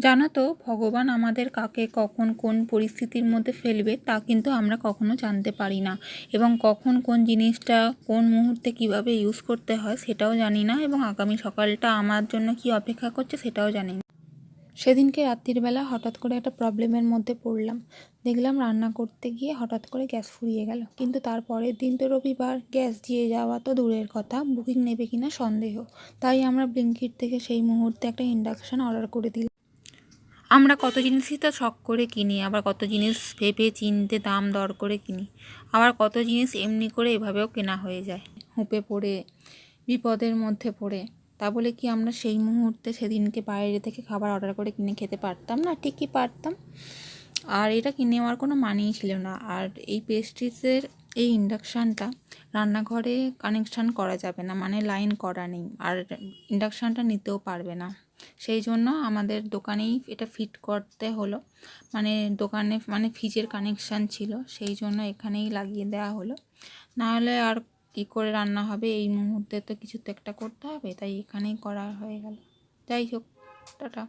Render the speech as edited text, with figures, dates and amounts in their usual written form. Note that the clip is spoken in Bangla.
জানো তো, ভগবান আমাদের কাকে কখন কোন পরিস্থিতির মধ্যে ফেলবে তা কিন্তু আমরা কখনো জানতে পারি না, এবং কখন কোন জিনিসটা কোন মুহূর্তে কিভাবে ইউজ করতে হয় সেটাও জানি না, এবং আগামী সকালটা আমার জন্য কি অপেক্ষা করছে সেটাও জানি না। সেদিনকে রাত্রিবেলা হঠাৎ করে একটা প্রবলেমের মধ্যে পড়লাম। দেখলাম রান্না করতে গিয়ে হঠাৎ করে গ্যাস ফুরিয়ে গেল, কিন্তু তারপরের দিন তো রবিবার, গ্যাস দিয়ে যাওয়া তো দূরের কথা, বুকিং নেবে কিনা সন্দেহ। তাই আমরা ব্লিঙ্কিট থেকে সেই মুহূর্তে একটা ইন্ডাকশান অর্ডার করে দিলাম। আমরা কত জিনিসই তো শখ করে কিনি, আবার কত জিনিস ভেবে চিনতে দাম দর করে কিনি, আবার কত জিনিস এমনি করে এভাবেও কেনা হয়ে যায় হুঁপে পড়ে, বিপদের মধ্যে পড়ে। তা বলে কি আমরা সেই মুহূর্তে সেদিনকে বাইরে থেকে খাবার অর্ডার করে কিনে খেতে পারতাম না? ঠিকই পারতাম। আর এটা কিনে নেওয়ার কোনো মানেই ছিল না। আর এই পেস্ট্রিজের এই ইন্ডাকশানটা রান্নাঘরে কানেকশান করা যাবে না, মানে লাইন করা নেই, আর ইন্ডাকশানটা নিতেও পারবে না। সেই জন্য আমাদের দোকানেই এটা ফিট করতে হলো, মানে দোকানে মানে ফ্রিজের কানেকশান ছিল, সেই জন্য এখানেই লাগিয়ে দেওয়া হলো। নাহলে আর কী করে রান্না হবে, এই মুহূর্তে তো কিছু তো একটা করতে হবে, তাই এখানেই করা হয়ে গেল। যাই হোক, টাটা।